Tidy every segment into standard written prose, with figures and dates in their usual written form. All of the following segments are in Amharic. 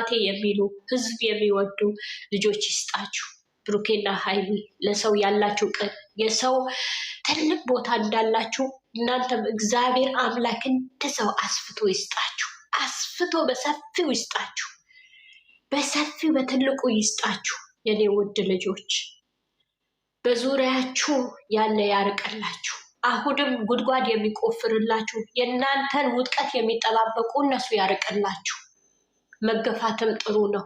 አባቴ የሚሉ ህዝብ የሚወዱ ልጆች ይስጣችሁ። ብሩኬና ሀይሚ ለሰው ያላችሁ ቅን የሰው ትልቅ ቦታ እንዳላችሁ እናንተም እግዚአብሔር አምላክ እንደሰው አስፍቶ ይስጣችሁ። አስፍቶ በሰፊው ይስጣችሁ። በሰፊው በትልቁ ይስጣችሁ። የኔ ውድ ልጆች በዙሪያችሁ ያለ ያርቀላችሁ። አሁንም ጉድጓድ የሚቆፍርላችሁ የእናንተን ውድቀት የሚጠባበቁ እነሱ ያርቀላችሁ። መገፋትም ጥሩ ነው።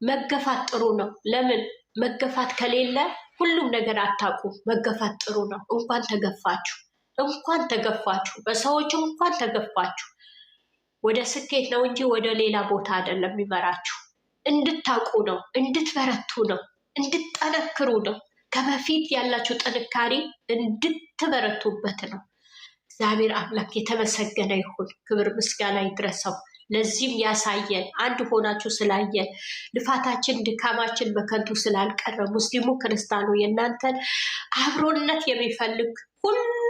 መገፋት ጥሩ ነው። ለምን መገፋት ከሌለ ሁሉም ነገር አታውቁም። መገፋት ጥሩ ነው። እንኳን ተገፋችሁ፣ እንኳን ተገፋችሁ፣ በሰዎች እንኳን ተገፋችሁ። ወደ ስኬት ነው እንጂ ወደ ሌላ ቦታ አይደለም የሚመራችሁ። እንድታውቁ ነው፣ እንድትበረቱ ነው፣ እንድትጠነክሩ ነው። ከበፊት ያላችሁ ጥንካሬ እንድትበረቱበት ነው። እግዚአብሔር አምላክ የተመሰገነ ይሁን። ክብር ምስጋና ይድረሰው። ለዚህም ያሳየን አንድ ሆናችሁ ስላየን ልፋታችን ድካማችን በከንቱ ስላልቀረ ሙስሊሙ ክርስቲያኑ የእናንተን አብሮነት የሚፈልግ ሁሉ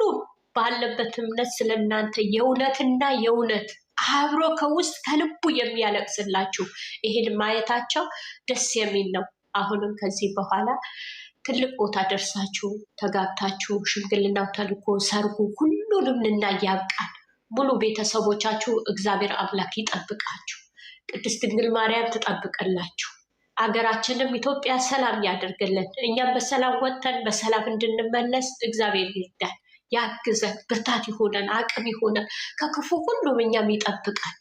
ባለበት እምነት ስለእናንተ የእውነትና የእውነት አብሮ ከውስጥ ከልቡ የሚያለቅስላችሁ ይሄን ማየታቸው ደስ የሚል ነው። አሁንም ከዚህ በኋላ ትልቅ ቦታ ደርሳችሁ ተጋብታችሁ ሽምግልናው ተልኮ ሰርጉ ሁሉንም ልናያብቃል። ሙሉ ቤተሰቦቻችሁ እግዚአብሔር አምላክ ይጠብቃችሁ። ቅድስት ድንግል ማርያም ትጠብቅላችሁ። አገራችንም ኢትዮጵያ ሰላም ያደርግልን። እኛም በሰላም ወጥተን በሰላም እንድንመለስ እግዚአብሔር ይርዳን፣ ያግዘን፣ ብርታት ይሆነን፣ አቅም ይሆነን። ከክፉ ሁሉም እኛም ይጠብቃል።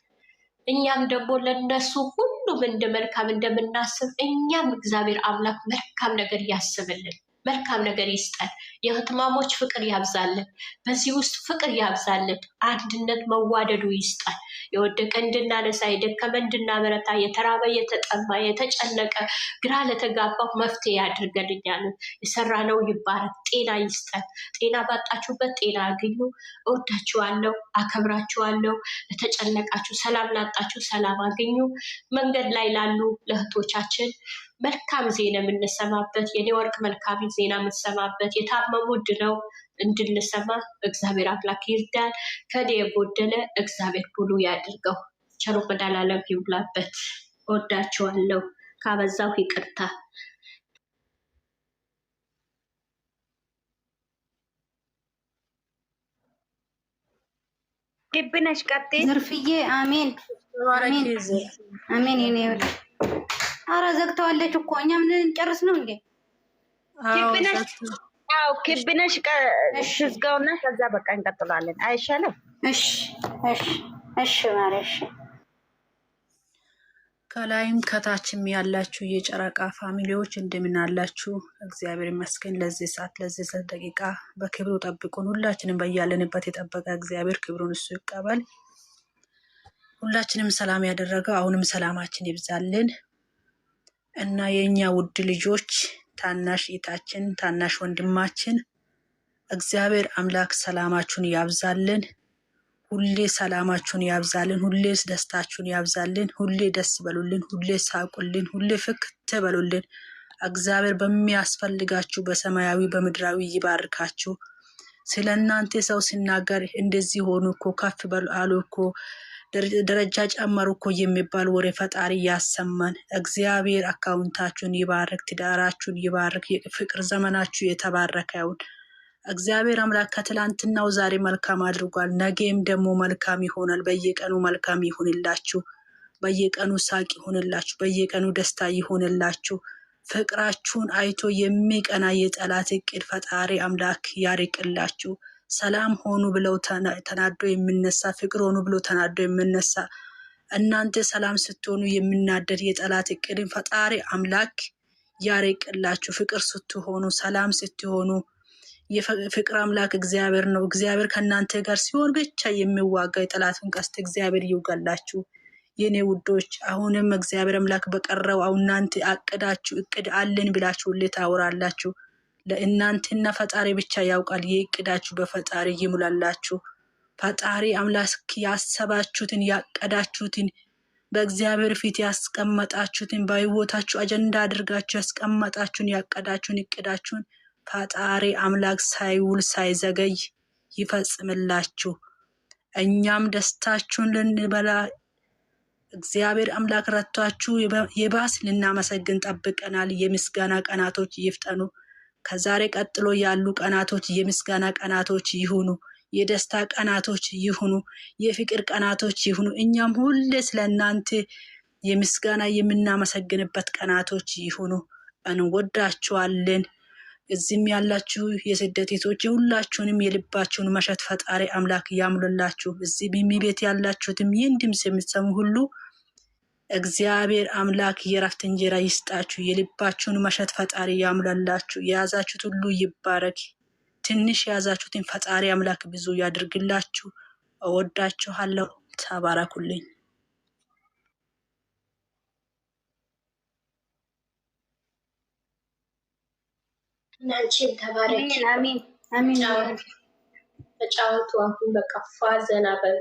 እኛም ደግሞ ለነሱ ሁሉም እንደ መልካም እንደምናስብ እኛም እግዚአብሔር አምላክ መልካም ነገር ያስብልን፣ መልካም ነገር ይስጠን። የህትማሞች ፍቅር ያብዛልን። በዚህ ውስጥ ፍቅር ያብዛልን። አንድነት መዋደዱ ይስጠን። የወደቀ እንድናነሳ፣ የደከመ እንድናበረታ፣ የተራበ የተጠማ የተጨነቀ ግራ ለተጋባው መፍትሄ ያድርገልኛልን። የሰራነው ይባረክ። ጤና ይስጠን። ጤና ባጣችሁበት ጤና አግኙ። እወዳችኋለሁ፣ አከብራችኋለሁ። ለተጨነቃችሁ፣ ሰላም ላጣችሁ ሰላም አግኙ። መንገድ ላይ ላሉ ለእህቶቻችን መልካም ዜና የምንሰማበት የኔ ወርቅ መልካም ዜና የምንሰማበት የታመሙ ድነው እንድንሰማ እግዚአብሔር አምላክ ይርዳን። ከኔ የጎደለ እግዚአብሔር ሙሉ ያድርገው። ቸሩ መድኃኔዓለም ይሙላበት። እወዳችኋለሁ። ካበዛው ይቅርታ። ግብነሽ ቀጤ ዘርፍዬ አሜን አሜን። የኔ ወል አረ ዘግተዋለች እኮ እኛ ምን እንጨርስ ነው እንዴ? ክብነሽ ዝጋውና ከዛ በቃ እንቀጥላለን። አይሻልም? እሺ እሺ እሺ ማለሽ ከላይም ከታችም ያላችሁ የጨረቃ ፋሚሊዎች እንደምን አላችሁ? እግዚአብሔር ይመስገን። ለዚህ ሰዓት ለዚህ ደቂቃ በክብሩ ጠብቁን። ሁላችንም በያለንበት የጠበቀ እግዚአብሔር ክብሩን እሱ ይቀበል። ሁላችንም ሰላም ያደረገው አሁንም ሰላማችን ይብዛልን እና የኛ ውድ ልጆች ታናሽ እህታችን ታናሽ ወንድማችን እግዚአብሔር አምላክ ሰላማችሁን ያብዛልን። ሁሌ ሰላማችሁን ያብዛልን። ሁሌ ደስታችሁን ያብዛልን። ሁሌ ደስ በሉልን። ሁሌ ሳቁልን። ሁሌ ፍክት በሉልን። እግዚአብሔር በሚያስፈልጋችሁ በሰማያዊ በምድራዊ ይባርካችሁ። ስለእናንተ ሰው ሲናገር እንደዚህ ሆኑ እኮ ከፍ በሉ አሉ እኮ ደረጃ ጨመሩ እኮ የሚባል ወሬ ፈጣሪ ያሰማን። እግዚአብሔር አካውንታችሁን ይባርክ፣ ትዳራችሁን ይባርክ፣ የፍቅር ዘመናችሁ የተባረከ ይሁን። እግዚአብሔር አምላክ ከትላንትናው ዛሬ መልካም አድርጓል። ነገም ደግሞ መልካም ይሆናል። በየቀኑ መልካም ይሁንላችሁ። በየቀኑ ሳቅ ይሁንላችሁ። በየቀኑ ደስታ ይሁንላችሁ። ፍቅራችሁን አይቶ የሚቀና የጠላት እቅድ ፈጣሪ አምላክ ያርቅላችሁ። ሰላም ሆኑ ብለው ተናዶ የሚነሳ ፍቅር ሆኑ ብለው ተናዶ የሚነሳ እናንተ ሰላም ስትሆኑ የሚናደድ የጠላት እቅድን ፈጣሪ አምላክ ያርቅላችሁ። ፍቅር ስትሆኑ ሰላም ስትሆኑ የፍቅር አምላክ እግዚአብሔር ነው። እግዚአብሔር ከእናንተ ጋር ሲሆን ብቻ የሚዋጋ የጠላትን ቀስት እግዚአብሔር ይውጋላችሁ። የኔ ውዶች አሁንም እግዚአብሔር አምላክ በቀረው አሁን እናንተ አቅዳችሁ እቅድ አለን ብላችሁ ታወራላችሁ። ለእናንተና ፈጣሪ ብቻ ያውቃል። የእቅዳችሁ በፈጣሪ ይሙላላችሁ። ፈጣሪ አምላክ ያሰባችሁትን ያቀዳችሁትን በእግዚአብሔር ፊት ያስቀመጣችሁትን በህይወታችሁ አጀንዳ አድርጋችሁ ያስቀመጣችሁን ያቀዳችሁን እቅዳችሁን ፈጣሪ አምላክ ሳይውል ሳይዘገይ ይፈጽምላችሁ። እኛም ደስታችሁን ልንበላ እግዚአብሔር አምላክ ረቷችሁ የባስ ልናመሰግን ጠብቀናል። የምስጋና ቀናቶች ይፍጠኑ። ከዛሬ ቀጥሎ ያሉ ቀናቶች የምስጋና ቀናቶች ይሁኑ። የደስታ ቀናቶች ይሁኑ። የፍቅር ቀናቶች ይሁኑ። እኛም ሁሌ ስለእናንተ የምስጋና የምናመሰግንበት ቀናቶች ይሁኑ። እንወዳችኋለን። እዚህም ያላችሁ የስደት እህቶች ሁላችሁንም የልባችሁን መሻት ፈጣሪ አምላክ ያሙላላችሁ። እዚህ ቢሚ ቤት ያላችሁትም ይህን ድምፅ የምትሰሙ ሁሉ እግዚአብሔር አምላክ የእረፍት እንጀራ ይስጣችሁ። የልባችሁን መሻት ፈጣሪ ያሙላላችሁ። የያዛችሁት ሁሉ ይባረክ። ትንሽ የያዛችሁትን ፈጣሪ አምላክ ብዙ ያድርግላችሁ። እወዳችኋለሁ። ተባረኩልኝ። እናንቺም ተባረኪ። አሜን አሜን። ተጫወቱ። አሁን በቃ ፏ ዘና በሉ።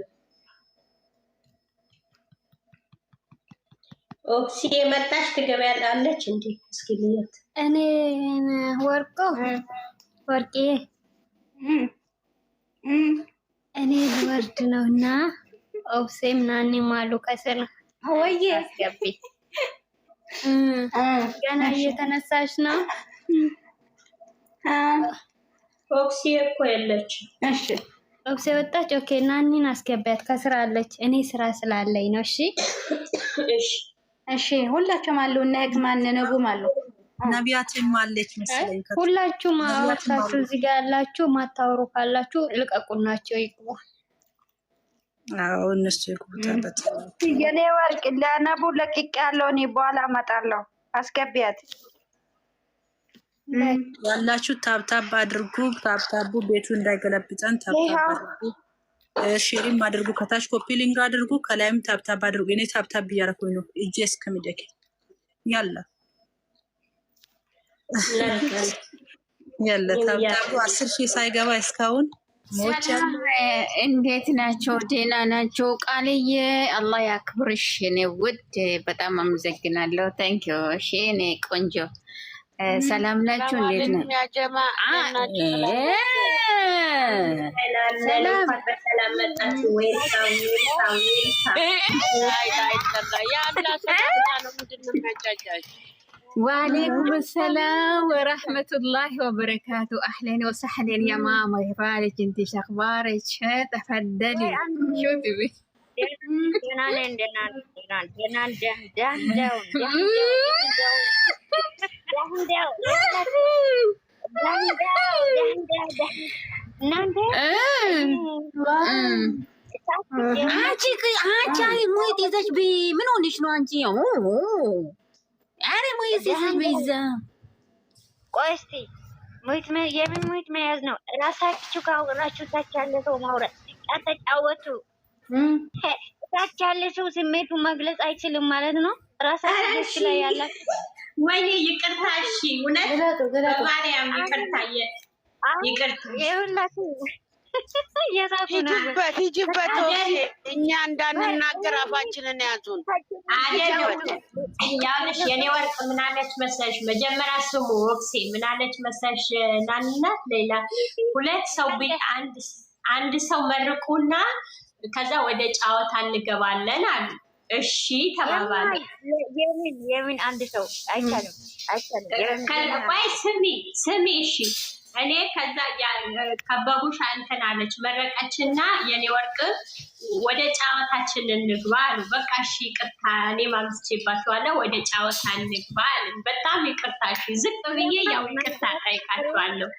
ኦክሲ የመጣች ትገበያለች እንዴ? እስኪ ልየት። እኔ ወርቄ እኔ ልወርድ ነውና ኦክሴ ምናምን ማሉ ከስር ወይዬ አስገቢ። ገና እየተነሳሽ ነው። ኦክሲ እኮ የለች። እሺ ኦክሴ ወጣች። ኦኬ ናኒን አስገቢያት፣ ከስራ አለች። እኔ ስራ ስላለኝ ነው። እሺ እሺ እሺ። ሁላችሁም አሉ እና ህክማን ነጉም አሉ። ነቢያትም አለች መሰለኝ። ሁላችሁም አወጣችሁ እዚህ ጋር ያላችሁ ማታወሩ ካላችሁ ልቀቁናቸው ይግቡ። አዎ እነሱ ይግቡታበት። የኔ ወርቅ ለነቡ ለቅቄ ያለው እኔ በኋላ እመጣለሁ። አስገቢያት ያላችሁ ታብታብ አድርጉ። ታብታቡ ቤቱ እንዳይገለብጠን ታብታብ አድርጉ። ሼሪም አድርጉ። ከታች ኮፒ ሊንክ አድርጉ። ከላይም ታብታብ አድርጉ። እኔ ታብታብ እያደረኩኝ ነው እጄ እስከሚደክ ያለ ታብታቡ 10,000 ሳይገባ እስካሁን እንዴት ናቸው? ደህና ናቸው? ቃልዬ አላህ ያክብርሽ እኔ ውድ በጣም አመሰግናለሁ። ታንኪዩ። እሺ እኔ ቆንጆ ሰላም ናችሁ? እንዴት ነው? ሰላም መጣችሁ ወይ? وعليكم السلام ورحمة الله وبركاته. أهلا وسهلا يا ماما، يبارك انت شخبارك؟ تفضلي. شو تبي؟ አንቺ ሙይት ይዘሽ ምን ሆነሽ ነው አንቺ? አረ ሙይት ይዘሽ በይዛ። ቆይ እስኪ የምን ሙይት መያዝ ነው? እራሳችሁ ካወራችሁ ታች ያለ ሰው ማውራት ተጫወቱ። ታች ያለ ሰው ስሜቱ መግለጽ አይችልም ማለት ነው። ራሳችሁ ላይ ያላችሁ ወይኔ ይቅርታ። እሺ እውነት በማርያም ይቅርታ። ይኸውላችሁ ሂጂበት። እኛ እንዳንናገር አፋችንን ያዙን። ያለሽ የኔ ወርቅ ምናለች መሰልሽ? መጀመሪያ ስሙ ወክሴ ምናለች መሰልሽ? ናኒናት ሌላ ሁለት ሰው አንድ ሰው መርቁና ከዛ ወደ ጨዋታ እንገባለን አሉ። እሺ ተባባሉ። የምን አንድ ሰው አይቻልም። ቆይ ስሚ እሺ። እኔ ከዛ ከበቡሽ እንትን አለች መረቀችና የኔ ወርቅ ወደ ጨዋታችን እንግባ አሉ። በቃ እሺ ይቅርታ፣ እኔ ማምስቼባችኋለሁ፣ ወደ ጨዋታ እንግባ አሉ። በጣም ይቅርታ። እሺ ዝቅ ብዬ ያው ይቅርታ ጠይቃችኋለሁ።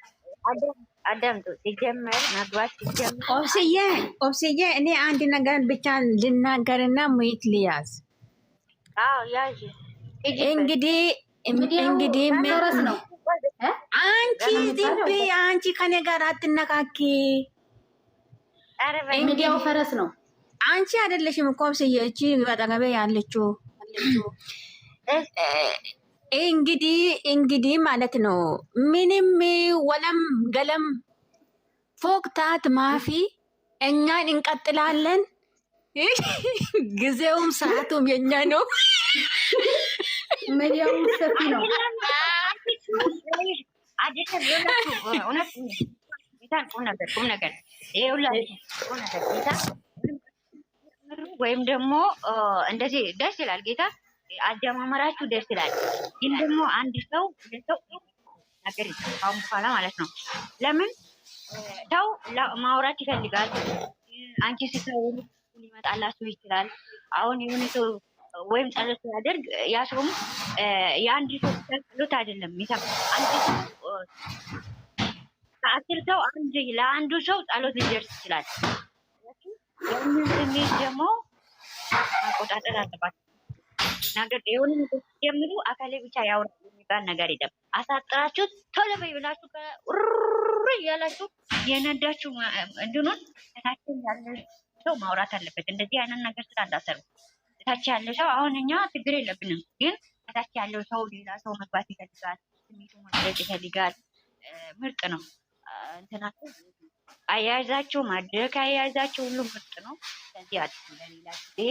አዳምጡ። ሲጀመር መግባት ሲጀመር ኦብስዬ እኔ አንድ ነገር ብቻ ልናገርና ሙይት ልያዝ። አዎ ያዥ። እንግዲህ ፈረስ ነው። አንቺ ዝም አንቺ ከኔ ጋር አትነካኪ። ሚዲያው ፈረስ ነው። አንቺ አይደለሽም እኮ ኦብስዬ፣ እቺ በጠገቤ ያለችው እንግዲህ ማለት ነው። ምንም ወለም ገለም ፎቅታት ማፊ እኛን እንቀጥላለን። ጊዜውም ሰዓቱም የኛ ነው። ሚዲያው ሰፊ ነው። ቁም ነገር ወይም ደግሞ እንደዚህ ደስ ይላል። ጌታ አጀማመራችሁ ደስ ይላል። ግን ደግሞ አንድ ሰው ለሰው ነገር አሁን በኋላ ማለት ነው። ለምን ሰው ማውራት ይፈልጋል። አንቺ ሲታወሩ ሊመጣላችሁ ይችላል። አሁን የሆነ ሰው ወይም ጸሎት ሲያደርግ ያ ሰውም የአንድ ሰው ጸሎት አይደለም። አንድ ሰው ከአስር ሰው ለአንዱ ሰው ጸሎት ሊደርስ ይችላል። ያንን ስሜት ደግሞ ማቆጣጠር አለባቸው። ነገር የሆነ ነገር ሲጀምሩ አካሌ ብቻ ያወራ የሚባል ነገር የለም። አሳጥራችሁት ቶሎ በይ ብላችሁ እያላችሁ የነዳችሁ እንድኖን ታችን ያለ ሰው ማውራት አለበት። እንደዚህ አይነት ነገር ስላላሰሩ ታች ያለ ሰው አሁን እኛ ችግር የለብንም፣ ግን ታች ያለው ሰው ሌላ ሰው መግባት ይፈልጋል፣ ስሜቱ መግለጽ ይፈልጋል። ምርጥ ነው እንትናችሁ አያያዛችሁ ማድረግ አያያዛችሁ ሁሉ ምርጥ ነው። ስለዚህ አዲስ ለሌላ ጊዜ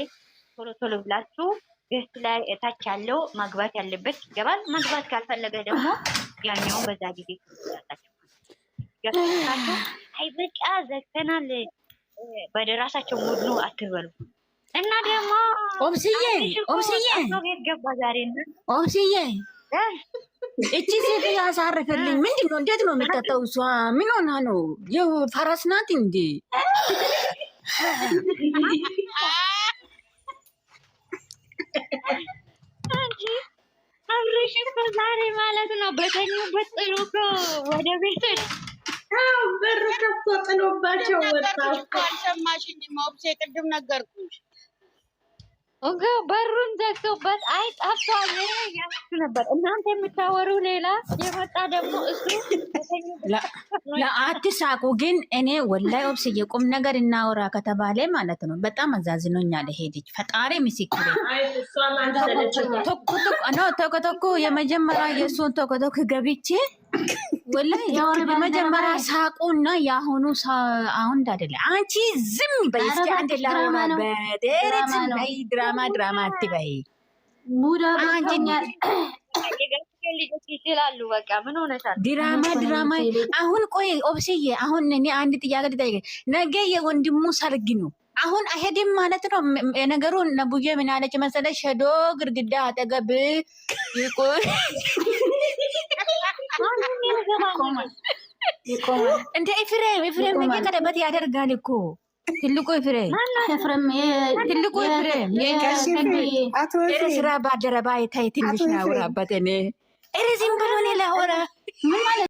ቶሎ ቶሎ ብላችሁ ገስት ላይ ታች ያለው ማግባት ያለበት ይገባል። ማግባት ካልፈለገ ደግሞ ያኛው በዛ ጊዜ ትላላችሁ። ገስታችሁ አይ በቃ ዘግተናል በደራሳቸው ሙድ ነው አትበሉ። እና ደግሞ ኦብስዬ ገባ ዛሬ ኦብስዬ እቺ ሴት ያሳርፍልኝ። ምንድን ነው? እንዴት ነው የምትጠጣው? እሷ ምን ሆና ነው? ፈረስ ናት እንዴ? አብረሽ እኮ ዛሬ ማለት ነው በተኙበት ጥሎ እኮ ወደ ቤት በር ከፍቶ ጥሎባቸው ወጣ። አልሰማሽኝም? ኦብሴ ቅድም ነገርኩሽ። በሩን ዘግቶበት አይ ጠፍቷል እያልኩ ነበር። እናንተ የምታወሩ ሌላ የመጣ ደግሞ እሱ ለአትሳቁ። ግን እኔ ወላይ ኦብስዬ ቁም ነገር እናወራ ከተባለ ማለት ነው በጣም አዛዝኖኛል። ሄድች ፈጣሪ ምስክሬ ቶኮቶኮ የመጀመሪያ የእሱን ቶኮቶክ ገብቼ ወላይ የመጀመሪያ ሳቁና የአሁኑ አሁን አይደለ። አንቺ ዝም በይ እስኪ አንድ ላማ በደረት ላይ ድራማ አትበይ። ልጆች ይችላሉ። በቃ ምን ሆነሻል? ድራማ አሁን ቆይ ኦብስዬ፣ አሁን እኔ አንድ ጥያቄ ልጠይቅ። ነገ የወንድሙ ሰርግ ነው። አሁን አይሄድም ማለት ነው ነገሩ። ነቡዬ ምን አለች መሰለሽ? ሸዶ ግርግዳ አጠገብ ይቆይ እንደ ኤፍሬም ነገ ቀለበት ያደርጋል እኮ ትልቁ ኤፍሬም ስራ ባልደረባ የታይ ትንሽ ናውራበት እኔ ዝም ብሎ እኔ ላወራ ምን ማለት